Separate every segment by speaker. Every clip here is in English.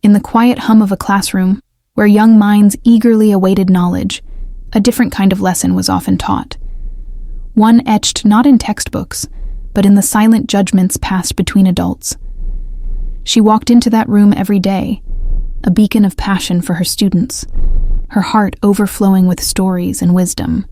Speaker 1: In the quiet hum of a classroom, where young minds eagerly awaited knowledge, a different kind of lesson was often taught. One etched not in textbooks, but in the silent judgments passed between adults. She walked into that room every day, a beacon of passion for her students, her heart overflowing with stories and wisdom.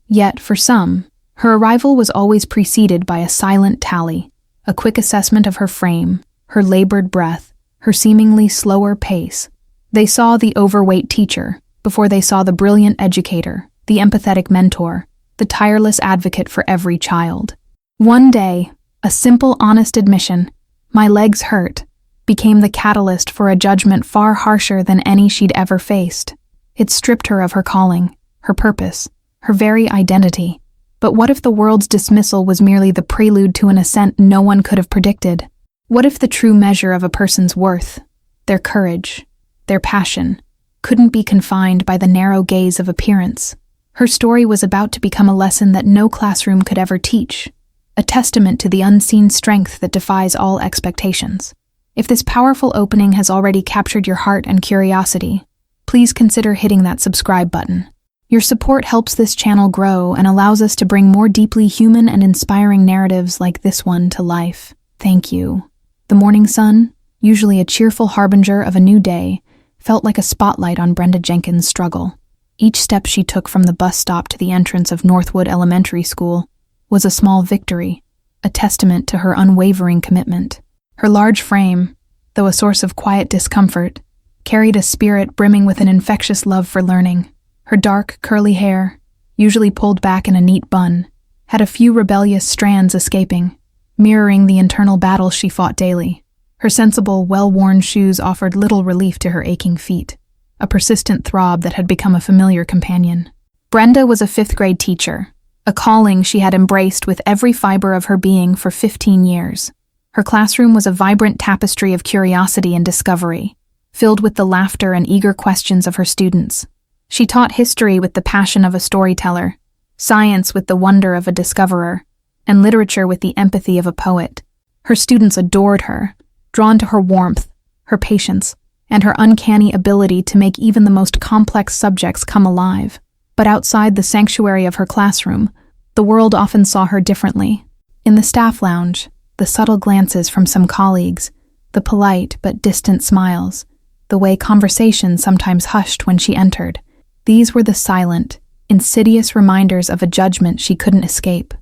Speaker 1: Yet, for some, her arrival was always preceded by a silent tally, a quick assessment of her frame, her labored breath, her seemingly slower pace. They saw the overweight teacher before they saw the brilliant educator, the empathetic mentor, the tireless advocate for every child. One day, a simple, honest admission, "My legs hurt," became the catalyst for a judgment far harsher than any she'd ever faced. It stripped her of her calling, her purpose, her very identity. But what if the world's dismissal was merely the prelude to an ascent no one could have predicted? What if the true measure of a person's worth, their courage, their passion, couldn't be confined by the narrow gaze of appearance? Her story was about to become a lesson that no classroom could ever teach, a testament to the unseen strength that defies all expectations. If this powerful opening has already captured your heart and curiosity, please consider hitting that subscribe button. Your support helps this channel grow and allows us to bring more deeply human and inspiring narratives like this one to life. Thank you. The morning sun, usually a cheerful harbinger of a new day, felt like a spotlight on Brenda Jenkins' struggle. Each step she took from the bus stop to the entrance of Northwood Elementary School was a small victory, a testament to her unwavering commitment. Her large frame, though a source of quiet discomfort, carried a spirit brimming with an infectious love for learning. Her dark, curly hair, usually pulled back in a neat bun, had a few rebellious strands escaping, mirroring the internal battles she fought daily. Her sensible, well-worn shoes offered little relief to her aching feet, a persistent throb that had become a familiar companion. Brenda was a fifth-grade teacher, a calling she had embraced with every fiber of her being for 15 years. Her classroom was a vibrant tapestry of curiosity and discovery, filled with the laughter and eager questions of her students. She taught history with the passion of a storyteller, science with the wonder of a discoverer, and literature with the empathy of a poet. Her students adored her, drawn to her warmth, her patience, and her uncanny ability to make even the most complex subjects come alive. But outside the sanctuary of her classroom, the world often saw her differently. In the staff lounge, the subtle glances from some colleagues, the polite but distant smiles, the way conversation sometimes hushed when she entered, these were the silent, insidious reminders of a judgment she couldn't escape.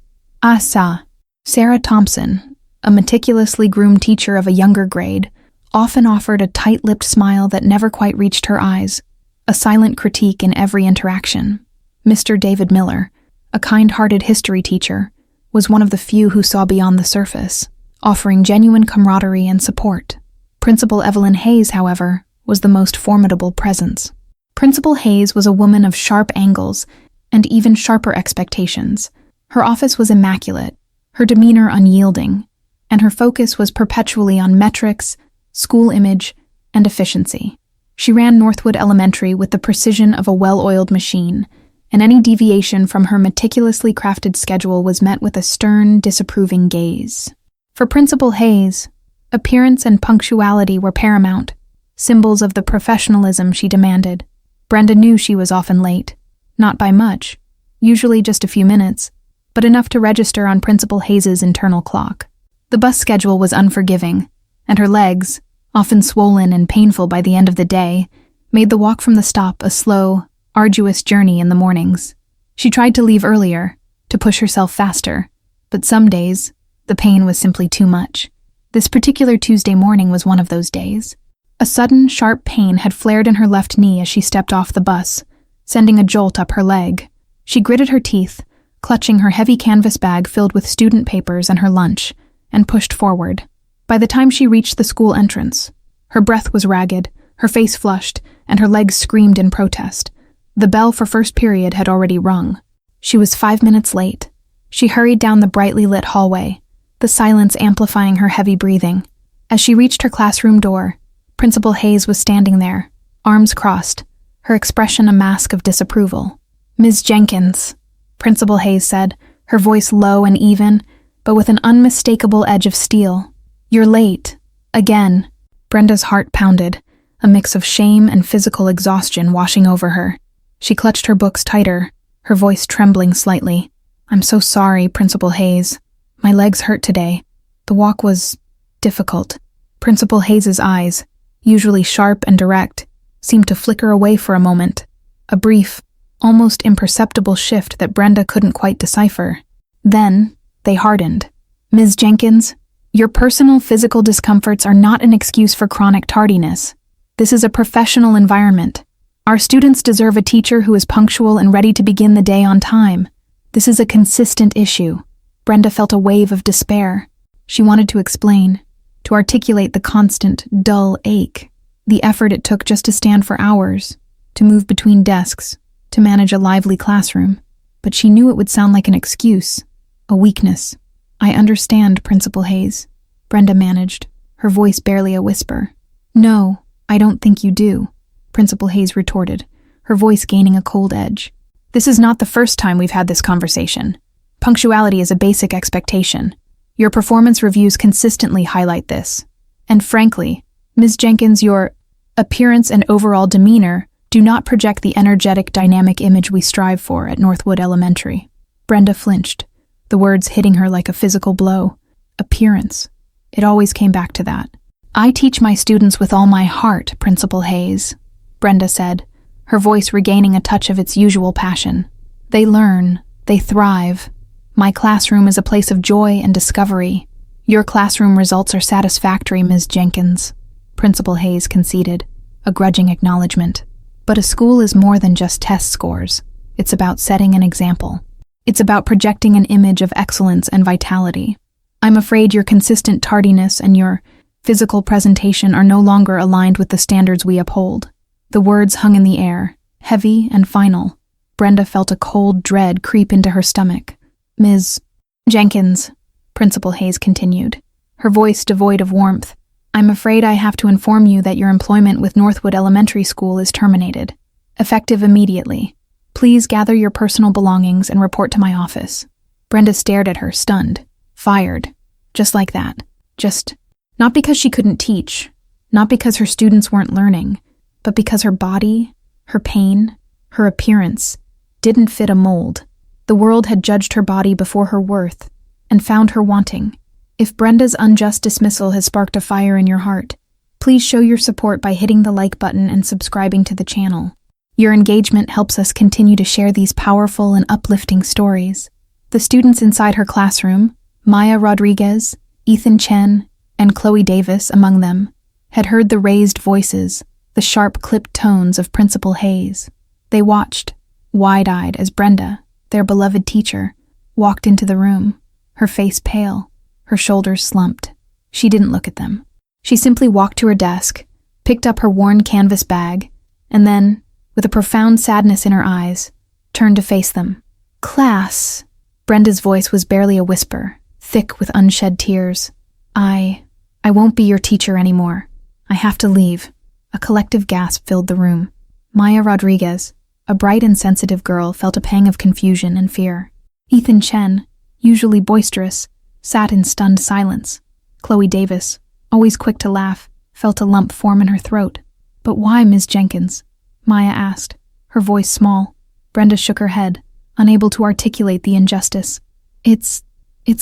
Speaker 1: Sarah Thompson, a meticulously groomed teacher of a younger grade, often offered a tight-lipped smile that never quite reached her eyes, a silent critique in every interaction. Mr. David Miller, a kind-hearted history teacher, was one of the few who saw beyond the surface, offering genuine camaraderie and support. Principal Evelyn Hayes, however, was the most formidable presence. Principal Hayes was a woman of sharp angles and even sharper expectations. Her office was immaculate, her demeanor unyielding, and her focus was perpetually on metrics, school image, and efficiency. She ran Northwood Elementary with the precision of a well-oiled machine, and any deviation from her meticulously crafted schedule was met with a stern, disapproving gaze. For Principal Hayes, appearance and punctuality were paramount, symbols of the professionalism she demanded. Brenda knew she was often late, not by much, usually just a few minutes, but enough to register on Principal Hayes's internal clock. The bus schedule was unforgiving, and her legs, often swollen and painful by the end of the day, made the walk from the stop a slow, arduous journey in the mornings. She tried to leave earlier, to push herself faster, but some days, the pain was simply too much. This particular Tuesday morning was one of those days. A sudden, sharp pain had flared in her left knee as she stepped off the bus, sending a jolt up her leg. She gritted her teeth, clutching her heavy canvas bag filled with student papers and her lunch, and pushed forward. By the time she reached the school entrance, her breath was ragged, her face flushed, and her legs screamed in protest. The bell for first period had already rung. She was 5 minutes late. She hurried down the brightly lit hallway, the silence amplifying her heavy breathing. As she reached her classroom door, Principal Hayes was standing there, arms crossed, her expression a mask of disapproval. "Ms. Jenkins," Principal Hayes said, her voice low and even, but with an unmistakable edge of steel. "You're late. Again." Brenda's heart pounded. a mix of shame and physical exhaustion washing over her. She clutched her books tighter, her voice trembling slightly. "I'm so sorry, Principal Hayes. My legs hurt today. The walk was difficult." Principal Hayes's eyes, usually sharp and direct, seemed to flicker away for a moment. A brief, almost imperceptible shift that Brenda couldn't quite decipher. Then, they hardened. "Ms. Jenkins, your personal physical discomforts are not an excuse for chronic tardiness. This is a professional environment. Our students deserve a teacher who is punctual and ready to begin the day on time. This is a consistent issue." Brenda felt a wave of despair. She wanted to explain, to articulate the constant, dull ache, the effort it took just to stand for hours, to move between desks, to manage a lively classroom. But she knew it would sound like an excuse, a weakness. "I understand, Principal Hayes," Brenda managed, her voice barely a whisper. "No, I don't think you do," Principal Hayes retorted, her voice gaining a cold edge. "This is not the first time we've had this conversation. Punctuality is a basic expectation. Your performance reviews consistently highlight this. And frankly, Ms. Jenkins, your appearance and overall demeanor do not project the energetic, dynamic image we strive for at Northwood Elementary." Brenda flinched, the words hitting her like a physical blow. Appearance. It always came back to that. "I teach my students with all my heart, Principal Hayes," Brenda said, her voice regaining a touch of its usual passion. "They learn. They thrive. My classroom is a place of joy and discovery. Your classroom results are satisfactory, Ms. Jenkins," Principal Hayes conceded, a grudging acknowledgement. "But a school is more than just test scores. It's about setting an example. It's about projecting an image of excellence and vitality. I'm afraid your consistent tardiness and your physical presentation are no longer aligned with the standards we uphold." The words hung in the air, heavy and final. Brenda felt a cold dread creep into her stomach. "Ms. Jenkins," Principal Hayes continued, her voice devoid of warmth, "I'm afraid I have to inform you that your employment with Northwood Elementary School is terminated, effective immediately. Please gather your personal belongings and report to my office." Brenda stared at her, stunned. Fired. Just like that. Just, not because she couldn't teach, not because her students weren't learning, but because her body, her pain, her appearance didn't fit a mold. The world had judged her body before her worth and found her wanting. If Brenda's unjust dismissal has sparked a fire in your heart, please show your support by hitting the like button and subscribing to the channel. Your engagement helps us continue to share these powerful and uplifting stories. The students inside her classroom, Maya Rodriguez, Ethan Chen, and Chloe Davis among them, had heard the raised voices, the sharp clipped tones of Principal Hayes. They watched, wide-eyed, as Brenda, their beloved teacher, walked into the room, her face pale, her shoulders slumped. She didn't look at them. She simply walked to her desk, picked up her worn canvas bag, and then, with a profound sadness in her eyes, turned to face them. "Class," Brenda's voice was barely a whisper, thick with unshed tears. I won't be your teacher anymore. I have to leave." A collective gasp filled the room. Maya Rodriguez, a bright and sensitive girl, felt a pang of confusion and fear. Ethan Chen, usually boisterous, sat in stunned silence. Chloe Davis, always quick to laugh, felt a lump form in her throat. "But why, Ms. Jenkins?" Maya asked, her voice small. Brenda shook her head, unable to articulate the injustice. It's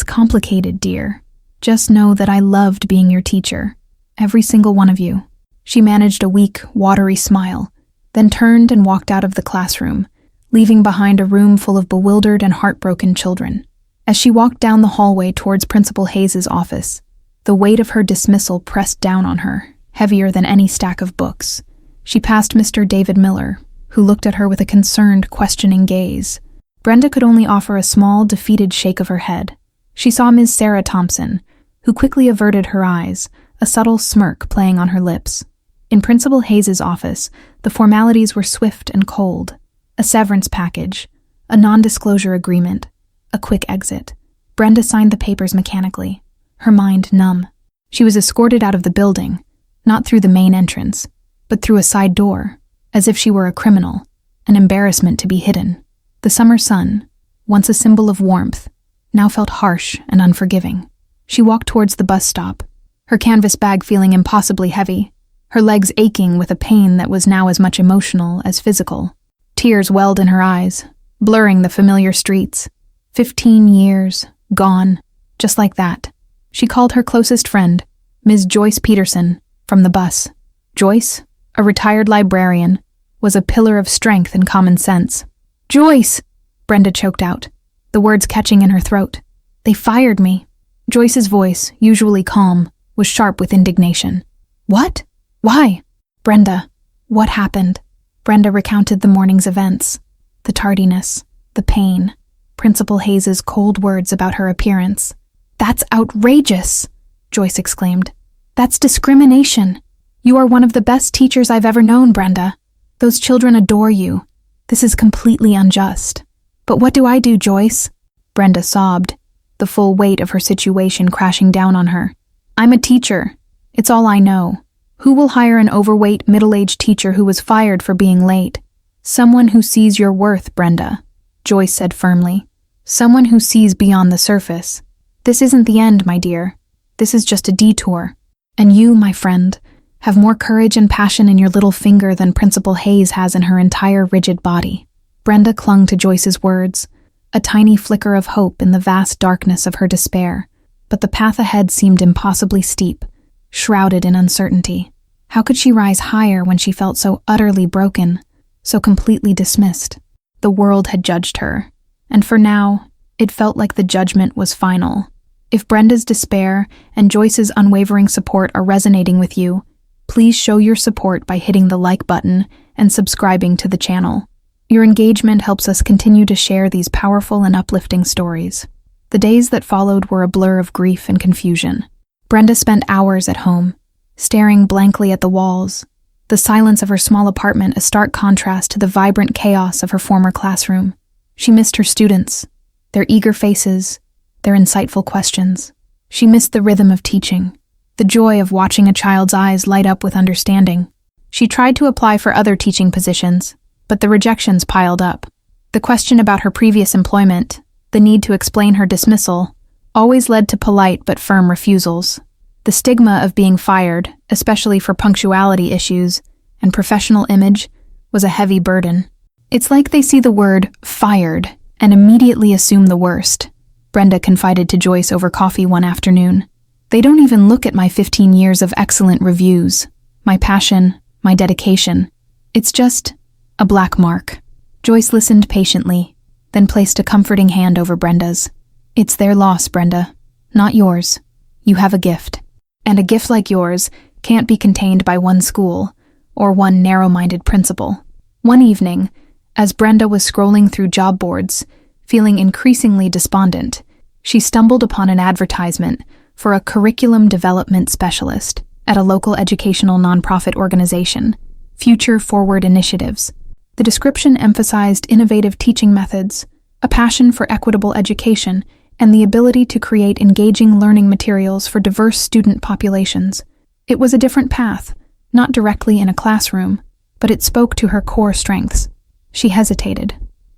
Speaker 1: complicated, dear. Just know that I loved being your teacher. Every single one of you." She managed a weak, watery smile, then turned and walked out of the classroom, leaving behind a room full of bewildered and heartbroken children. As she walked down the hallway towards Principal Hayes' office, the weight of her dismissal pressed down on her, heavier than any stack of books. She passed Mr. David Miller, who looked at her with a concerned, questioning gaze. Brenda could only offer a small, defeated shake of her head. She saw Ms. Sarah Thompson, who quickly averted her eyes, a subtle smirk playing on her lips. In Principal Hayes' office, the formalities were swift and cold. A severance package, a non-disclosure agreement, a quick exit. Brenda signed the papers mechanically, her mind numb. She was escorted out of the building, not through the main entrance, but through a side door, as if she were a criminal, an embarrassment to be hidden. The summer sun, once a symbol of warmth, now felt harsh and unforgiving. She walked towards the bus stop, her canvas bag feeling impossibly heavy. her legs aching with a pain that was now as much emotional as physical. Tears welled in her eyes, blurring the familiar streets. 15 years, gone, just like that. She called her closest friend, Ms. Joyce Peterson, from the bus. Joyce, a retired librarian, was a pillar of strength and common sense. "Joyce!" Brenda choked out, the words catching in her throat. "They fired me." Joyce's voice, usually calm, was sharp with indignation. "What? Why?" "Brenda, what happened?" Brenda recounted the morning's events. The tardiness, the pain, Principal Hayes's cold words about her appearance. "That's outrageous!" Joyce exclaimed. "That's discrimination. You are one of the best teachers I've ever known, Brenda. Those children adore you. This is completely unjust." "But what do I do, Joyce?" Brenda sobbed, the full weight of her situation crashing down on her. "I'm a teacher. It's all I know. Who will hire an overweight, middle-aged teacher who was fired for being late? Someone who sees your worth, Brenda," Joyce said firmly. "Someone who sees beyond the surface. This isn't the end, my dear. This is just a detour. And you, my friend, have more courage and passion in your little finger than Principal Hayes has in her entire rigid body." Brenda clung to Joyce's words, a tiny flicker of hope in the vast darkness of her despair. But the path ahead seemed impossibly steep, shrouded in uncertainty. How could she rise higher when she felt so utterly broken, so completely dismissed? The world had judged her, and for now, it felt like the judgment was final. If Brenda's despair and Joyce's unwavering support are resonating with you, please show your support by hitting the like button and subscribing to the channel. Your engagement helps us continue to share these powerful and uplifting stories. The days that followed were a blur of grief and confusion. Brenda spent hours at home, staring blankly at the walls, the silence of her small apartment a stark contrast to the vibrant chaos of her former classroom. She missed her students, their eager faces, their insightful questions. She missed the rhythm of teaching, the joy of watching a child's eyes light up with understanding. She tried to apply for other teaching positions, but the rejections piled up. The question about her previous employment, the need to explain her dismissal, always led to polite but firm refusals. The stigma of being fired, especially for punctuality issues and professional image, was a heavy burden. "It's like they see the word fired and immediately assume the worst," Brenda confided to Joyce over coffee one afternoon. "They don't even look at my 15 years of excellent reviews, my passion, my dedication. It's just a black mark." Joyce listened patiently, then placed a comforting hand over Brenda's. "It's their loss, Brenda, not yours. You have a gift. And a gift like yours can't be contained by one school or one narrow-minded principal." One evening, as Brenda was scrolling through job boards, feeling increasingly despondent, she stumbled upon an advertisement for a curriculum development specialist at a local educational nonprofit organization, Future Forward Initiatives. The description emphasized innovative teaching methods, a passion for equitable education, and the ability to create engaging learning materials for diverse student populations. It was a different path, not directly in a classroom, but it spoke to her core strengths. She hesitated.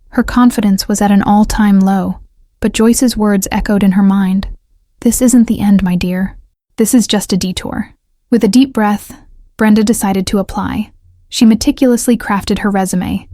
Speaker 1: Her confidence was at an all-time low, but Joyce's words echoed in her mind. "This isn't the end, my dear. This is just a detour." With a deep breath, Brenda decided to apply. She meticulously crafted her resume,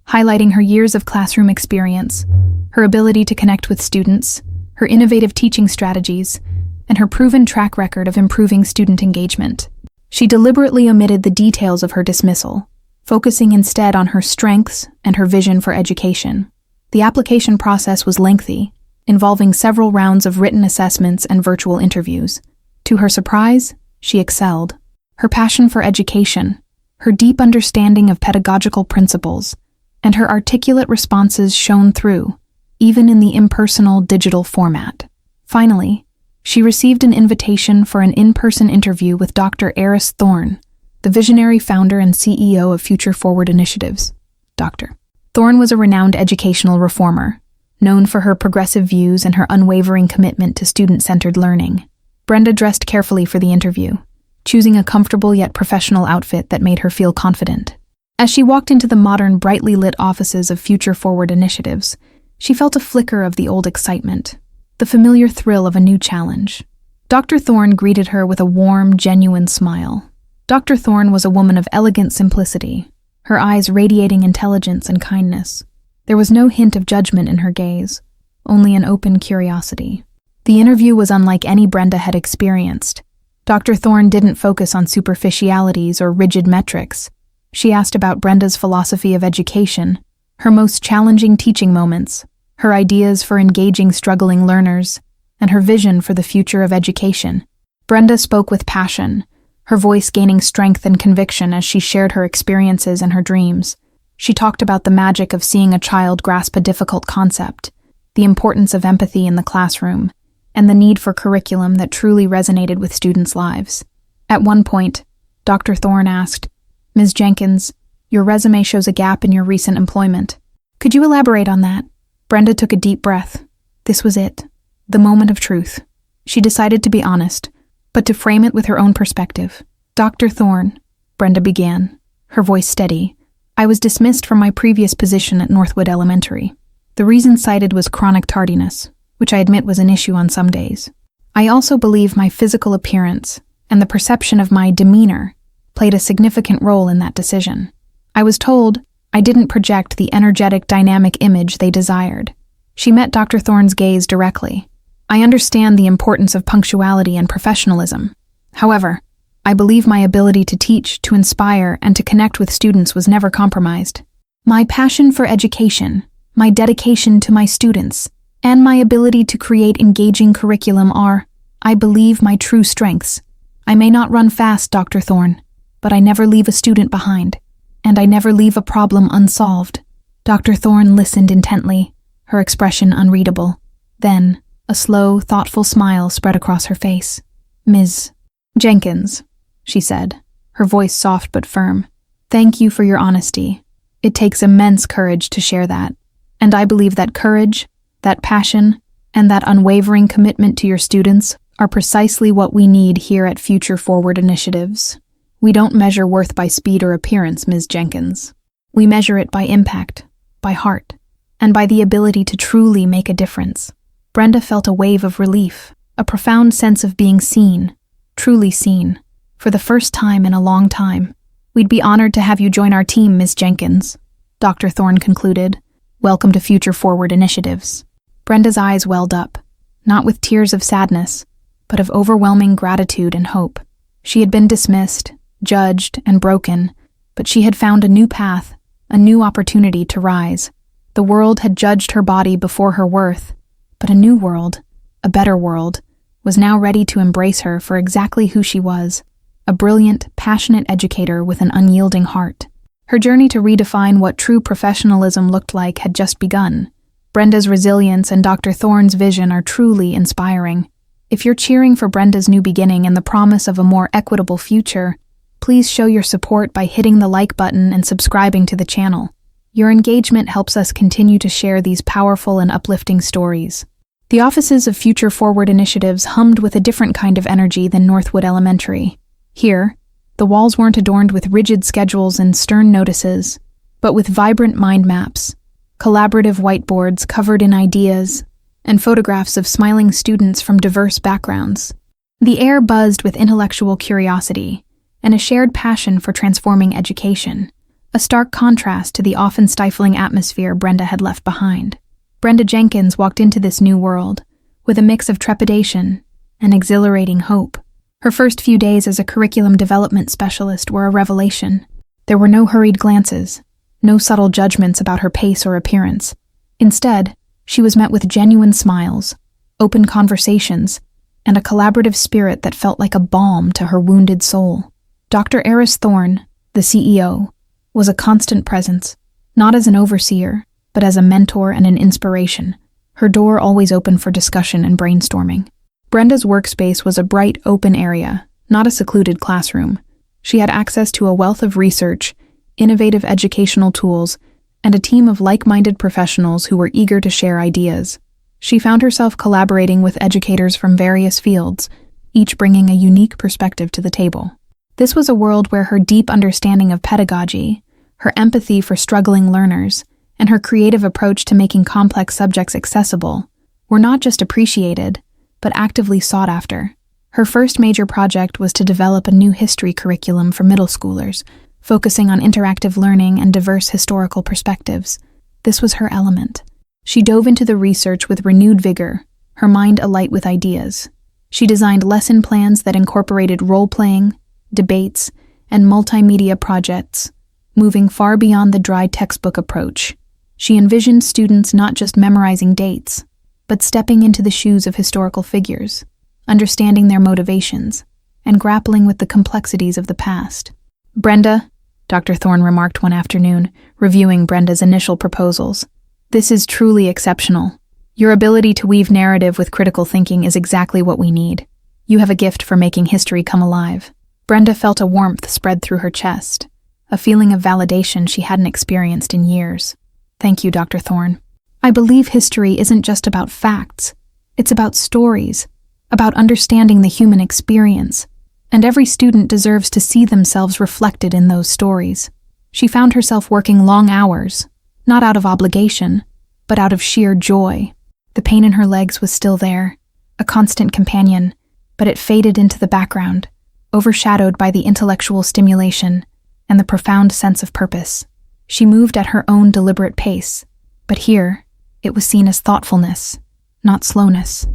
Speaker 1: highlighting her years of classroom experience, her ability to connect with students, her innovative teaching strategies, and her proven track record of improving student engagement. She deliberately omitted the details of her dismissal, focusing instead on her strengths and her vision for education. The application process was lengthy, involving several rounds of written assessments and virtual interviews. To her surprise, she excelled. Her passion for education, her deep understanding of pedagogical principles, and her articulate responses shone through, even in the impersonal digital format. Finally, she received an invitation for an in-person interview with Dr. Eris Thorne, the visionary founder and CEO of Future Forward Initiatives. Dr. Thorne was a renowned educational reformer, known for her progressive views and her unwavering commitment to student-centered learning. Brenda dressed carefully for the interview, choosing a comfortable yet professional outfit that made her feel confident. As she walked into the modern, brightly lit offices of Future Forward Initiatives, she felt a flicker of the old excitement, the familiar thrill of a new challenge. Dr. Thorne greeted her with a warm, genuine smile. Dr. Thorne was a woman of elegant simplicity, her eyes radiating intelligence and kindness. There was no hint of judgment in her gaze, only an open curiosity. The interview was unlike any Brenda had experienced. Dr. Thorne didn't focus on superficialities or rigid metrics. She asked about Brenda's philosophy of education, her most challenging teaching moments, her ideas for engaging struggling learners, and her vision for the future of education. Brenda spoke with passion, her voice gaining strength and conviction as she shared her experiences and her dreams. She talked about the magic of seeing a child grasp a difficult concept, the importance of empathy in the classroom, and the need for curriculum that truly resonated with students' lives. At one point, Dr. Thorne asked, "Ms. Jenkins, your resume shows a gap in your recent employment. Could you elaborate on that?" Brenda took a deep breath. This was it, the moment of truth. She decided to be honest, but to frame it with her own perspective. "Dr. Thorne," Brenda began, her voice steady, "I was dismissed from my previous position at Northwood Elementary. The reason cited was chronic tardiness, which I admit was an issue on some days. I also believe my physical appearance and the perception of my demeanor played a significant role in that decision. I was told I didn't project the energetic, dynamic image they desired." She met Dr. Thorne's gaze directly. "I understand the importance of punctuality and professionalism. However, I believe my ability to teach, to inspire, and to connect with students was never compromised. My passion for education, my dedication to my students, and my ability to create engaging curriculum are, I believe, my true strengths. I may not run fast, Dr. Thorne, but I never leave a student behind, and I never leave a problem unsolved." Dr. Thorne listened intently, her expression unreadable. Then, a slow, thoughtful smile spread across her face. "Ms. Jenkins," she said, her voice soft but firm, "thank you for your honesty. It takes immense courage to share that, and I believe that courage, that passion, and that unwavering commitment to your students are precisely what we need here at Future Forward Initiatives. We don't measure worth by speed or appearance, Ms. Jenkins. We measure it by impact, by heart, and by the ability to truly make a difference." Brenda felt a wave of relief, a profound sense of being seen, truly seen, for the first time in a long time. "We'd be honored to have you join our team, Ms. Jenkins," Dr. Thorne concluded. "Welcome to Future Forward Initiatives." Brenda's eyes welled up, not with tears of sadness, but of overwhelming gratitude and hope. She had been dismissed, judged, and broken, but she had found a new path, a new opportunity to rise. The world had judged her body before her worth, but a new world, a better world, was now ready to embrace her for exactly who she was, a brilliant, passionate educator with an unyielding heart. Her journey to redefine what true professionalism looked like had just begun. Brenda's resilience and Dr. Thorne's vision are truly inspiring. If you're cheering for Brenda's new beginning and the promise of a more equitable future, please show your support by hitting the like button and subscribing to the channel. Your engagement helps us continue to share these powerful and uplifting stories. The offices of Future Forward Initiatives hummed with a different kind of energy than Northwood Elementary. Here, the walls weren't adorned with rigid schedules and stern notices, but with vibrant mind maps, collaborative whiteboards covered in ideas, and photographs of smiling students from diverse backgrounds. The air buzzed with intellectual curiosity and a shared passion for transforming education, a stark contrast to the often stifling atmosphere Brenda had left behind. Brenda Jenkins walked into this new world with a mix of trepidation and exhilarating hope. Her first few days as a curriculum development specialist were a revelation. There were no hurried glances, no subtle judgments about her pace or appearance. Instead, she was met with genuine smiles, open conversations, and a collaborative spirit that felt like a balm to her wounded soul. Dr. Eris Thorne, the CEO, was a constant presence, not as an overseer, but as a mentor and an inspiration, her door always open for discussion and brainstorming. Brenda's workspace was a bright, open area, not a secluded classroom. She had access to a wealth of research, innovative educational tools, and a team of like-minded professionals who were eager to share ideas. She found herself collaborating with educators from various fields, each bringing a unique perspective to the table. This was a world where her deep understanding of pedagogy, her empathy for struggling learners, and her creative approach to making complex subjects accessible were not just appreciated, but actively sought after. Her first major project was to develop a new history curriculum for middle schoolers, focusing on interactive learning and diverse historical perspectives. This was her element. She dove into the research with renewed vigor, her mind alight with ideas. She designed lesson plans that incorporated role-playing, debates, and multimedia projects, moving far beyond the dry textbook approach. She envisioned students not just memorizing dates, but stepping into the shoes of historical figures, understanding their motivations, and grappling with the complexities of the past. "Brenda," Dr. Thorne remarked one afternoon, reviewing Brenda's initial proposals, "this is truly exceptional. Your ability to weave narrative with critical thinking is exactly what we need. You have a gift for making history come alive." Brenda felt a warmth spread through her chest, a feeling of validation she hadn't experienced in years. "Thank you, Dr. Thorne. I believe history isn't just about facts. It's about stories, about understanding the human experience, and every student deserves to see themselves reflected in those stories." She found herself working long hours, not out of obligation, but out of sheer joy. The pain in her legs was still there, a constant companion, but it faded into the background, overshadowed by the intellectual stimulation and the profound sense of purpose. She moved at her own deliberate pace, but here, it was seen as thoughtfulness, not slowness.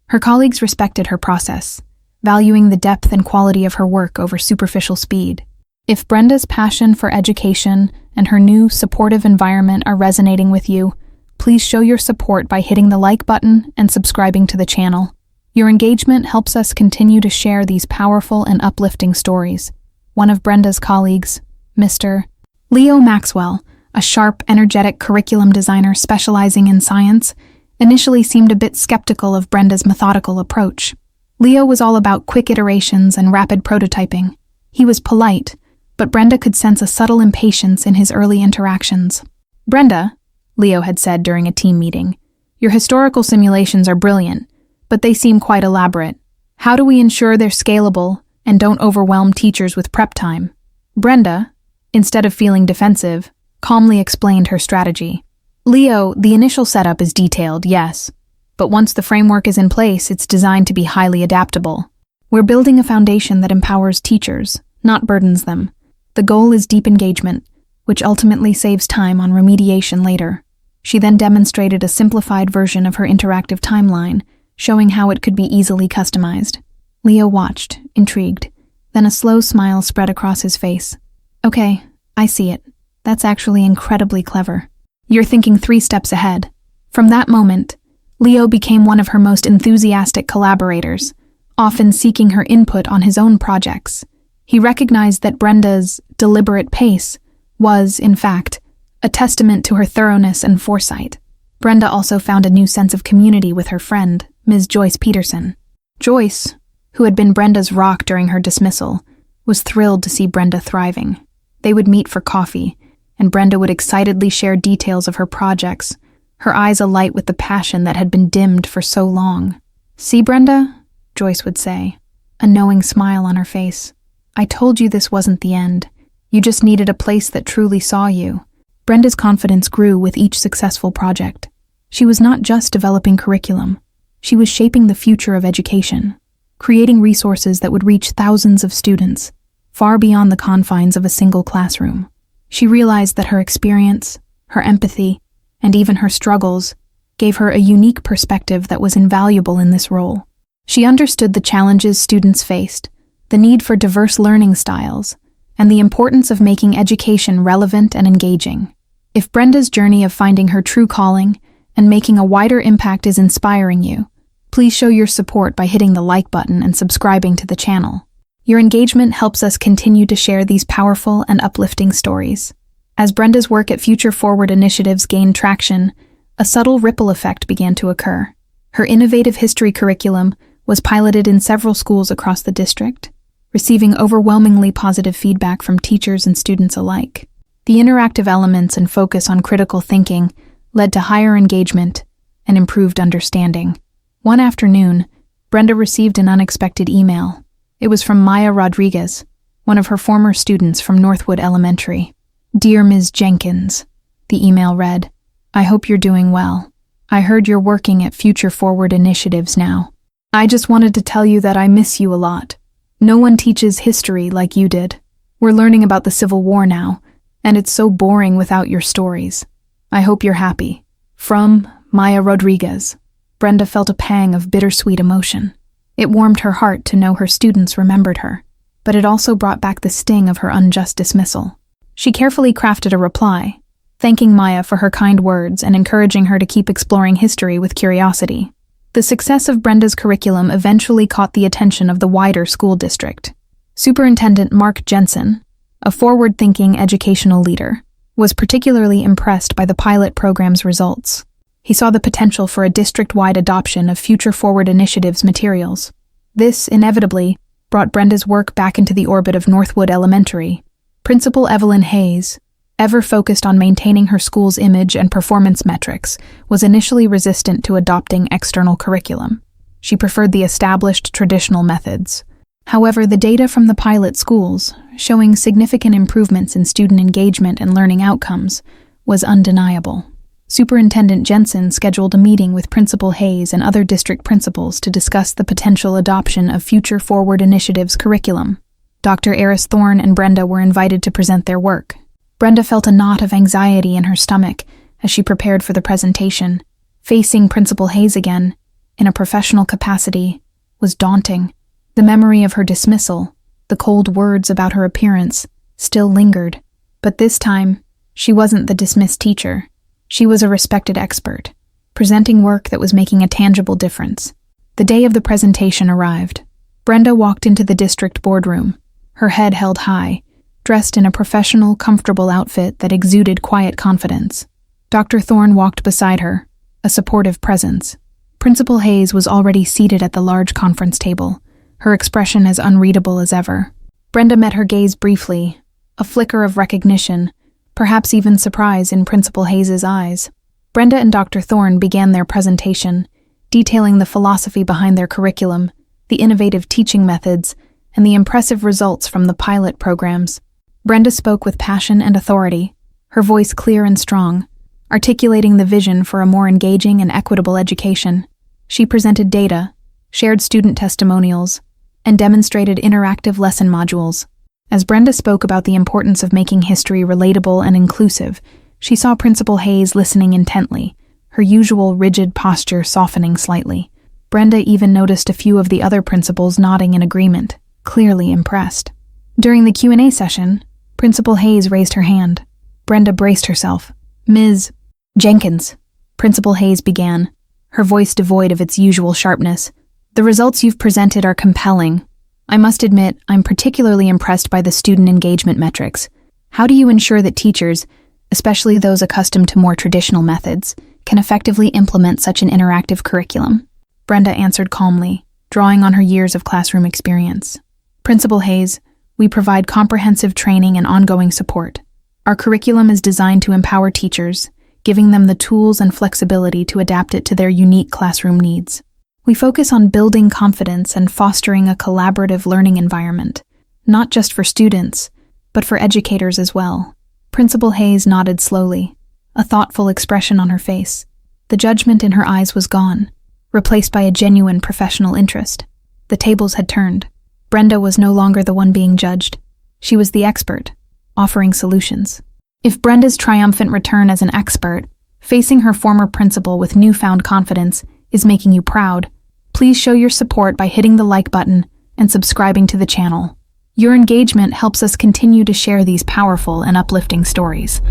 Speaker 1: Her colleagues respected her process, valuing the depth and quality of her work over superficial speed. If Brenda's passion for education and her new, supportive environment are resonating with you, please show your support by hitting the like button and subscribing to the channel. Your engagement helps us continue to share these powerful and uplifting stories. One of Brenda's colleagues, Mr. Leo Maxwell, a sharp, energetic curriculum designer specializing in science, initially seemed a bit skeptical of Brenda's methodical approach. Leo was all about quick iterations and rapid prototyping. He was polite, but Brenda could sense a subtle impatience in his early interactions. "Brenda," Leo had said during a team meeting, "your historical simulations are brilliant, but they seem quite elaborate. How do we ensure they're scalable and don't overwhelm teachers with prep time?" Brenda, instead of feeling defensive, calmly explained her strategy. "Leo, the initial setup is detailed, yes, but once the framework is in place, it's designed to be highly adaptable. We're building a foundation that empowers teachers, not burdens them. The goal is deep engagement, which ultimately saves time on remediation later." She then demonstrated a simplified version of her interactive timeline, showing how it could be easily customized. Leo watched, intrigued. Then a slow smile spread across his face. "Okay, I see it. That's actually incredibly clever. You're thinking 3 steps ahead." From that moment, Leo became one of her most enthusiastic collaborators, often seeking her input on his own projects. He recognized that Brenda's deliberate pace was, in fact, a testament to her thoroughness and foresight. Brenda also found a new sense of community with her friend, Ms. Joyce Peterson. Joyce, who had been Brenda's rock during her dismissal, was thrilled to see Brenda thriving. They would meet for coffee, and Brenda would excitedly share details of her projects, her eyes alight with the passion that had been dimmed for so long. "See, Brenda?" Joyce would say, a knowing smile on her face. "I told you this wasn't the end. You just needed a place that truly saw you." Brenda's confidence grew with each successful project. She was not just developing curriculum. She was shaping the future of education, creating resources that would reach thousands of students, far beyond the confines of a single classroom. She realized that her experience, her empathy, and even her struggles gave her a unique perspective that was invaluable in this role. She understood the challenges students faced, the need for diverse learning styles, and the importance of making education relevant and engaging. If Brenda's journey of finding her true calling and making a wider impact is inspiring you, please show your support by hitting the like button and subscribing to the channel. Your engagement helps us continue to share these powerful and uplifting stories. As Brenda's work at Future Forward initiatives gained traction, a subtle ripple effect began to occur. Her innovative history curriculum was piloted in several schools across the district, receiving overwhelmingly positive feedback from teachers and students alike. The interactive elements and focus on critical thinking led to higher engagement and improved understanding. One afternoon, Brenda received an unexpected email. It was from Maya Rodriguez, one of her former students from Northwood Elementary. "Dear Ms. Jenkins," the email read, "I hope you're doing well. I heard you're working at Future Forward initiatives now. I just wanted to tell you that I miss you a lot. No one teaches history like you did. We're learning about the Civil War now, and it's so boring without your stories. I hope you're happy. From Maya Rodriguez. Brenda felt a pang of bittersweet emotion. It warmed her heart to know her students remembered her, but it also brought back the sting of her unjust dismissal. She carefully crafted a reply, thanking Maya for her kind words and encouraging her to keep exploring history with curiosity. The success of Brenda's curriculum eventually caught the attention of the wider school district. Superintendent Mark Jensen, a forward-thinking educational leader, was particularly impressed by the pilot program's results. He saw the potential for a district-wide adoption of Future Forward Initiative's materials. This, inevitably, brought Brenda's work back into the orbit of Northwood Elementary. Principal Evelyn Hayes, ever focused on maintaining her school's image and performance metrics, was initially resistant to adopting external curriculum. She preferred the established traditional methods. However, the data from the pilot schools, showing significant improvements in student engagement and learning outcomes, was undeniable. Superintendent Jensen scheduled a meeting with Principal Hayes and other district principals to discuss the potential adoption of Future Forward Initiative's curriculum. Dr. Eris Thorne and Brenda were invited to present their work. Brenda felt a knot of anxiety in her stomach as she prepared for the presentation. Facing Principal Hayes again, in a professional capacity, was daunting. The memory of her dismissal, the cold words about her appearance, still lingered. But this time, she wasn't the dismissed teacher. She was a respected expert, presenting work that was making a tangible difference. The day of the presentation arrived. Brenda walked into the district boardroom, her head held high, dressed in a professional, comfortable outfit that exuded quiet confidence. Dr. Thorne walked beside her, a supportive presence. Principal Hayes was already seated at the large conference table, her expression as unreadable as ever. Brenda met her gaze briefly, a flicker of recognition, perhaps even surprise in Principal Hayes' eyes. Brenda and Dr. Thorne began their presentation, detailing the philosophy behind their curriculum, the innovative teaching methods, and the impressive results from the pilot programs. Brenda spoke with passion and authority, her voice clear and strong, articulating the vision for a more engaging and equitable education. She presented data, shared student testimonials, and demonstrated interactive lesson modules. As Brenda spoke about the importance of making history relatable and inclusive, she saw Principal Hayes listening intently, her usual rigid posture softening slightly. Brenda even noticed a few of the other principals nodding in agreement, clearly impressed. During the Q&A session, Principal Hayes raised her hand. Brenda braced herself. "Ms. Jenkins," Principal Hayes began, her voice devoid of its usual sharpness. "The results you've presented are compelling. I must admit, I'm particularly impressed by the student engagement metrics. How do you ensure that teachers, especially those accustomed to more traditional methods, can effectively implement such an interactive curriculum?" Brenda answered calmly, drawing on her years of classroom experience. "Principal Hayes, we provide comprehensive training and ongoing support. Our curriculum is designed to empower teachers, giving them the tools and flexibility to adapt it to their unique classroom needs. We focus on building confidence and fostering a collaborative learning environment, not just for students, but for educators as well." Principal Hayes nodded slowly, a thoughtful expression on her face. The judgment in her eyes was gone, replaced by a genuine professional interest. The tables had turned. Brenda was no longer the one being judged. She was the expert, offering solutions. If Brenda's triumphant return as an expert, facing her former principal with newfound confidence, is making you proud, please show your support by hitting the like button and subscribing to the channel. Your engagement helps us continue to share these powerful and uplifting stories.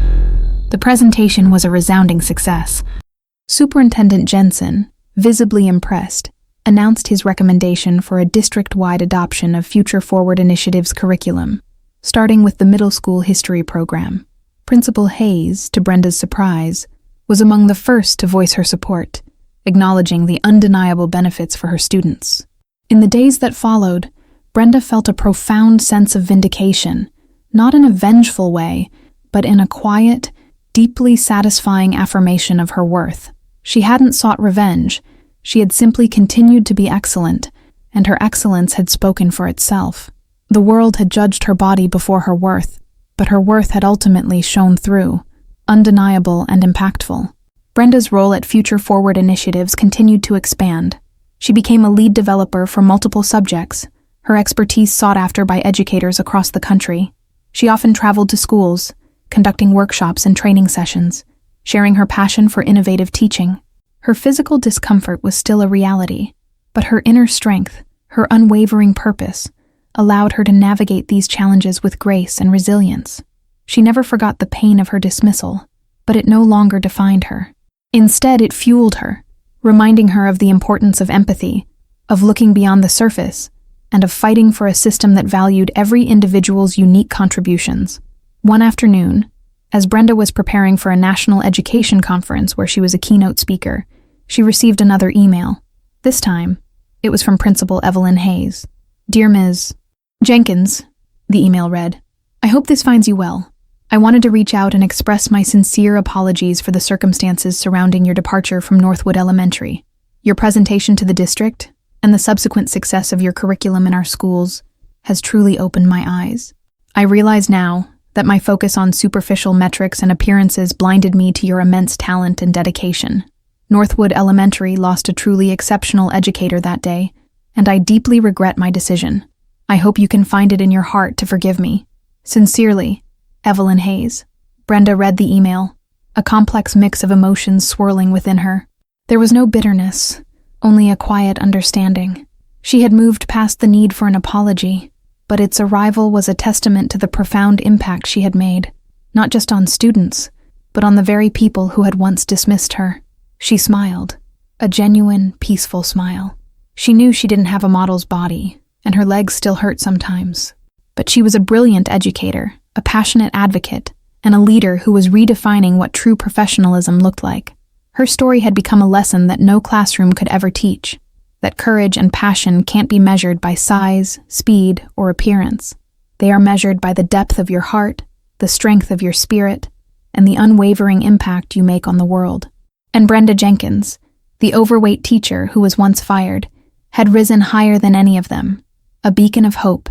Speaker 1: The presentation was a resounding success. Superintendent Jensen, visibly impressed, announced his recommendation for a district-wide adoption of Future Forward Initiative's curriculum, starting with the middle school history program. Principal Hayes, to Brenda's surprise, was among the first to voice her support, acknowledging the undeniable benefits for her students. In the days that followed, Brenda felt a profound sense of vindication, not in a vengeful way, but in a quiet, deeply satisfying affirmation of her worth. She hadn't sought revenge, she had simply continued to be excellent, and her excellence had spoken for itself. The world had judged her body before her worth, but her worth had ultimately shone through, undeniable and impactful. Brenda's role at Future Forward Initiatives continued to expand. She became a lead developer for multiple subjects, her expertise sought after by educators across the country. She often traveled to schools, conducting workshops and training sessions, sharing her passion for innovative teaching. Her physical discomfort was still a reality, but her inner strength, her unwavering purpose, allowed her to navigate these challenges with grace and resilience. She never forgot the pain of her dismissal, but it no longer defined her. Instead, it fueled her, reminding her of the importance of empathy, of looking beyond the surface, and of fighting for a system that valued every individual's unique contributions. One afternoon, as Brenda was preparing for a national education conference where she was a keynote speaker, she received another email. This time, it was from Principal Evelyn Hayes. "Dear Ms. Jenkins," the email read, "I hope this finds you well. I wanted to reach out and express my sincere apologies for the circumstances surrounding your departure from Northwood Elementary. Your presentation to the district, and the subsequent success of your curriculum in our schools, has truly opened my eyes. I realize now that my focus on superficial metrics and appearances blinded me to your immense talent and dedication. Northwood Elementary lost a truly exceptional educator that day, and I deeply regret my decision. I hope you can find it in your heart to forgive me. Sincerely, Evelyn Hayes." Brenda read the email, a complex mix of emotions swirling within her. There was no bitterness, only a quiet understanding. She had moved past the need for an apology, but its arrival was a testament to the profound impact she had made, not just on students, but on the very people who had once dismissed her. She smiled, a genuine, peaceful smile. She knew she didn't have a model's body, and her legs still hurt sometimes. But she was a brilliant educator, a passionate advocate, and a leader who was redefining what true professionalism looked like. Her story had become a lesson that no classroom could ever teach, that courage and passion can't be measured by size, speed, or appearance. They are measured by the depth of your heart, the strength of your spirit, and the unwavering impact you make on the world. And Brenda Jenkins, the overweight teacher who was once fired, had risen higher than any of them, a beacon of hope,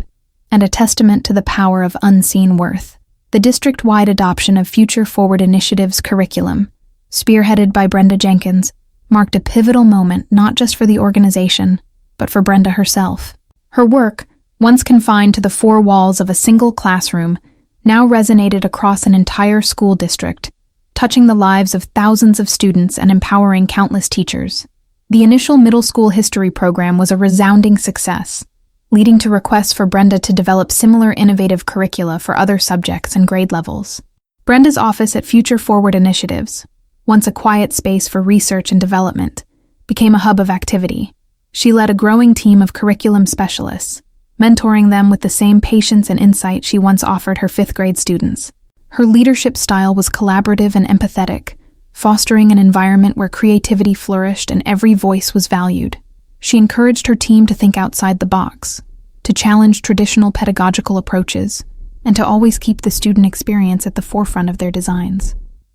Speaker 1: and a testament to the power of unseen worth. The district-wide adoption of Future Forward Initiative's curriculum, spearheaded by Brenda Jenkins, marked a pivotal moment not just for the organization, but for Brenda herself. Her work, once confined to the four walls of a single classroom, now resonated across an entire school district, touching the lives of thousands of students and empowering countless teachers. The initial middle school history program was a resounding success, leading to requests for Brenda to develop similar innovative curricula for other subjects and grade levels. Brenda's office at Future Forward Initiatives, once a quiet space for research and development, became a hub of activity. She led a growing team of curriculum specialists, mentoring them with the same patience and insight she once offered her fifth-grade students. Her leadership style was collaborative and empathetic, fostering an environment where creativity flourished and every voice was valued. She encouraged her team to think outside the box, to challenge traditional pedagogical approaches, and to always keep the student experience at the forefront of their designs.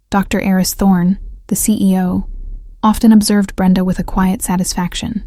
Speaker 1: Dr. Eris Thorne, the CEO, often observed Brenda with a quiet satisfaction.